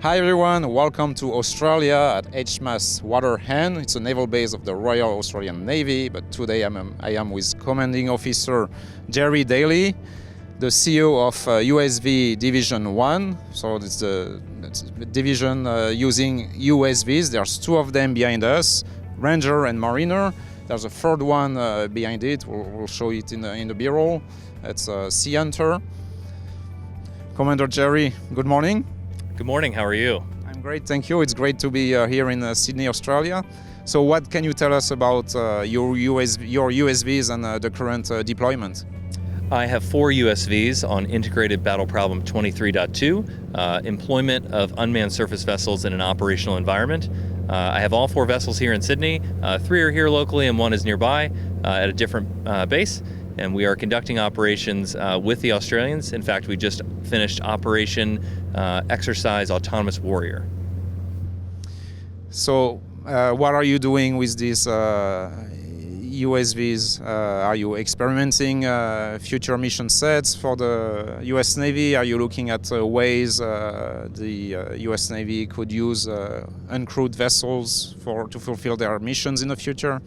Hi everyone, welcome to Australia at HMAS Waterhen. It's a naval base of the Royal Australian Navy, but today I am with Commanding Officer Commander Daley, the CEO of USV Division 1. So it's a division using USVs. There's two of them behind us, Ranger and Mariner. There's a third one behind it. We'll show it in the B-roll. It's Sea Hunter. Commander Jerry, good morning. Good morning, how are you? I'm great, thank you. It's great to be here in Sydney, Australia. So what can you tell us about your USVs and the current deployment? I have 4 USVs on Integrated Battle Problem 23.2, employment of unmanned surface vessels in an operational environment. I have all 4 vessels here in Sydney. 3 are here locally and 1 is nearby at a different base. And we are conducting operations with the Australians. In fact, we just finished Operation Exercise Autonomous Warrior. So what are you doing with these USVs? Are you experimenting future mission sets for the US Navy? Are you looking at ways the US Navy could use uncrewed vessels to fulfill their missions in the future?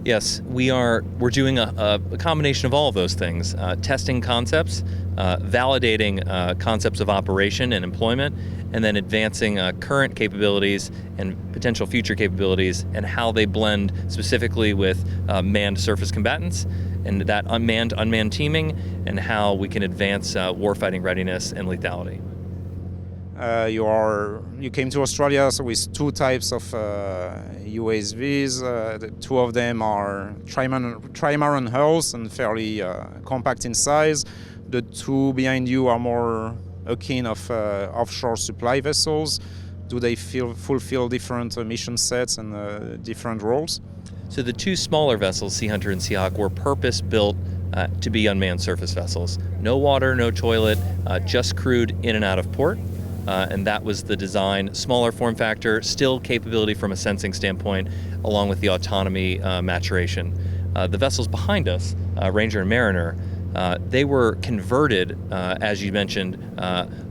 Yes, we're doing a combination of all of those things, testing concepts, validating concepts of operation and employment, and then advancing current capabilities and potential future capabilities and how they blend specifically with manned surface combatants and that unmanned teaming and how we can advance warfighting readiness and lethality. You came to Australia with 2 types of USVs. The 2 of them are trimaran hulls and fairly compact in size. The 2 behind you are more akin of offshore supply vessels. Do they fulfill different mission sets and different roles? So the 2 smaller vessels, Sea Hunter and Sea Hawk, were purpose-built to be unmanned surface vessels. No water, no toilet, just crewed in and out of port. And that was the design. Smaller form factor, still capability from a sensing standpoint, along with the autonomy maturation. The vessels behind us, Ranger and Mariner, they were converted, as you mentioned,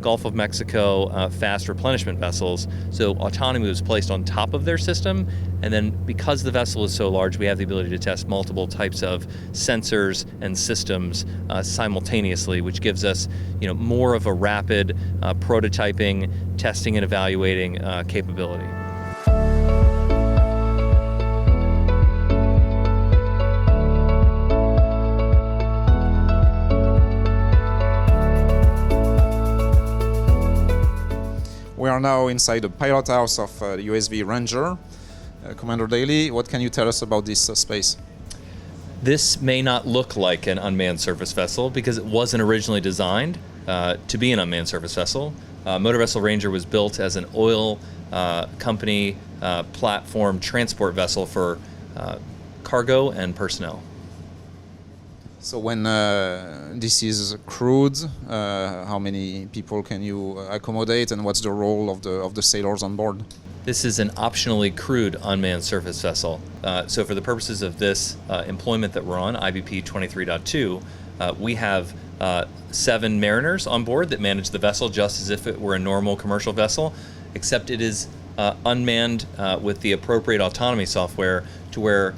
Gulf of Mexico fast replenishment vessels. So autonomy was placed on top of their system, and then because the vessel is so large, we have the ability to test multiple types of sensors and systems simultaneously, which gives us, more of a rapid prototyping, testing, and evaluating capability. We are now inside the pilot house of the USV Ranger. Commander Daley, what can you tell us about this space? This may not look like an unmanned surface vessel because it wasn't originally designed to be an unmanned surface vessel. Motor Vessel Ranger was built as an oil company platform transport vessel for cargo and personnel. So when this is crewed, how many people can you accommodate, and what's the role of the sailors on board? This is an optionally crewed unmanned surface vessel. So for the purposes of this employment that we're on, IBP 23.2, we have 7 mariners on board that manage the vessel just as if it were a normal commercial vessel, except it is unmanned with the appropriate autonomy software to where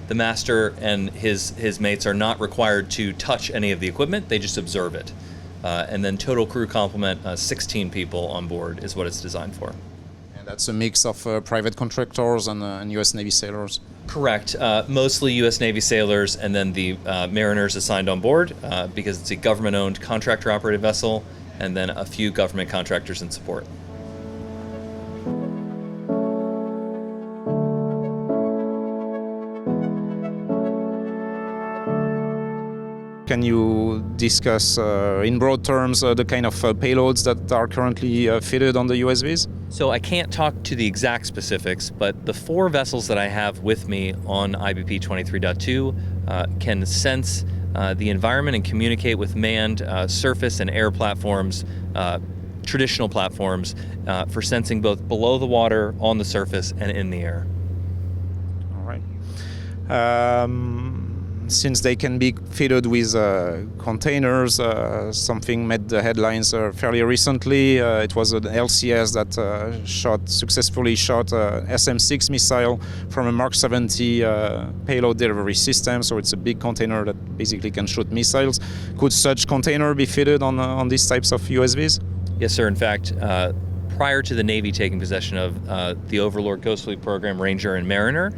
the master and his mates are not required to touch any of the equipment, they just observe it. And then total crew complement, 16 people on board is what it's designed for. And that's a mix of private contractors and US Navy sailors? Correct. Mostly US Navy sailors and then the mariners assigned on board because it's a government-owned contractor-operated vessel, and then a few government contractors in support. Can you discuss in broad terms the kind of payloads that are currently fitted on the USVs? So I can't talk to the exact specifics, but the 4 vessels that I have with me on IBP 23.2 can sense the environment and communicate with manned surface and air platforms, traditional platforms, for sensing both below the water, on the surface, and in the air. All right. since they can be fitted with containers, something made the headlines fairly recently. It was an LCS that successfully shot a SM-6 missile from a Mark 70 payload delivery system. So it's a big container that basically can shoot missiles. Could such container be fitted on these types of USVs? Yes, sir. In fact, prior to the Navy taking possession of the Overlord Ghost Fleet program, Ranger and Mariner,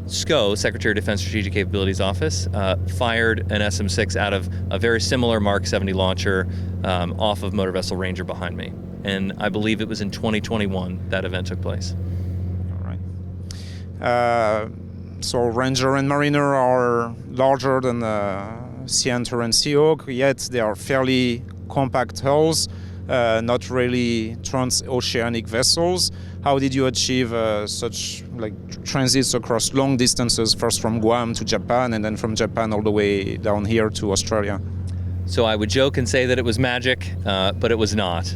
SCO, Secretary of Defense Strategic Capabilities Office, fired an SM-6 out of a very similar Mark 70 launcher off of motor vessel Ranger behind me. And I believe it was in 2021 that event took place. All right. So Ranger and Mariner are larger than Sea Hunter and Seahawk, yet they are fairly compact hulls, not really transoceanic vessels. How did you achieve such transits across long distances, first from Guam to Japan and then from Japan all the way down here to Australia? So I would joke and say that it was magic, but it was not.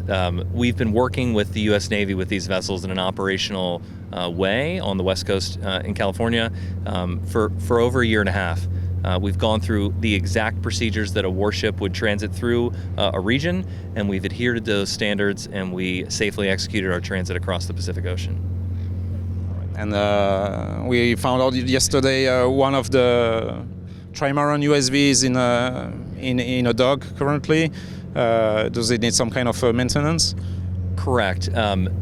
We've been working with the U.S. Navy with these vessels in an operational way on the West Coast in California for over a year and a half. We've gone through the exact procedures that a warship would transit through a region, and we've adhered to those standards, and we safely executed our transit across the Pacific Ocean. And we found out yesterday one of the trimaran USVs in a dock currently. Does it need some kind of maintenance? Correct.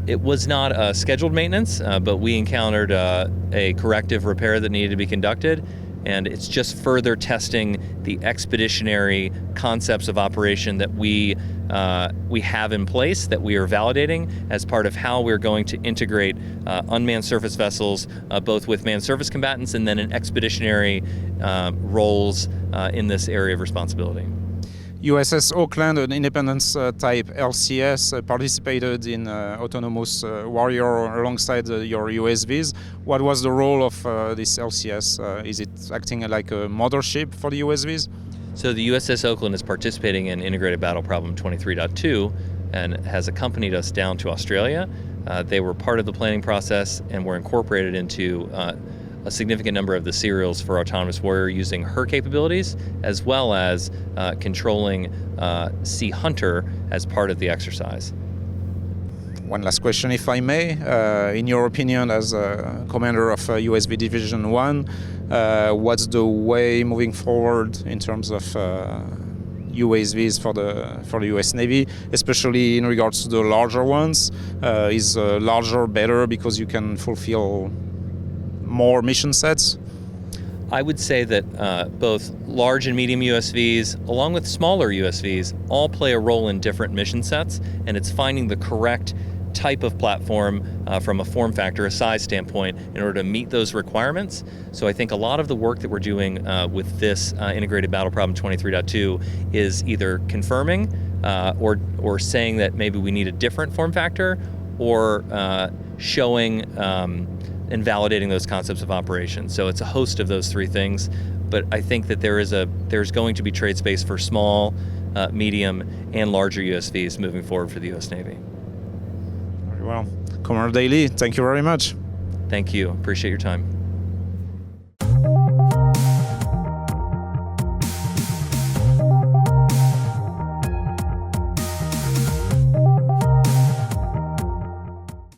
It was not a scheduled maintenance, but we encountered a corrective repair that needed to be conducted. And it's just further testing the expeditionary concepts of operation that we have in place, that we are validating as part of how we're going to integrate unmanned surface vessels, both with manned surface combatants and then in expeditionary roles in this area of responsibility. USS Auckland, an Independence-type LCS, participated in Autonomous Warrior alongside your USVs. What was the role of this LCS? Is it acting like a mothership for the USVs? So the USS Auckland is participating in Integrated Battle Problem 23.2 and has accompanied us down to Australia. They were part of the planning process and were incorporated into a significant number of the serials for Autonomous Warrior using her capabilities, as well as controlling Sea Hunter as part of the exercise. One last question, if I may. In your opinion, as commander of USV Division 1, what's the way moving forward in terms of USVs for the US Navy, especially in regards to the larger ones? Is larger better because you can fulfill more mission sets? I would say that both large and medium USVs, along with smaller USVs, all play a role in different mission sets, and it's finding the correct type of platform from a form factor, a size standpoint, in order to meet those requirements. So I think a lot of the work that we're doing with this Integrated Battle Problem 23.2 is either confirming or saying that maybe we need a different form factor, or showing and validating those concepts of operation. So it's a host of those three things, but I think that there's going to be trade space for small, medium, and larger USVs moving forward for the U.S. Navy. Very well. Commander Daley, thank you very much. Thank you. Appreciate your time.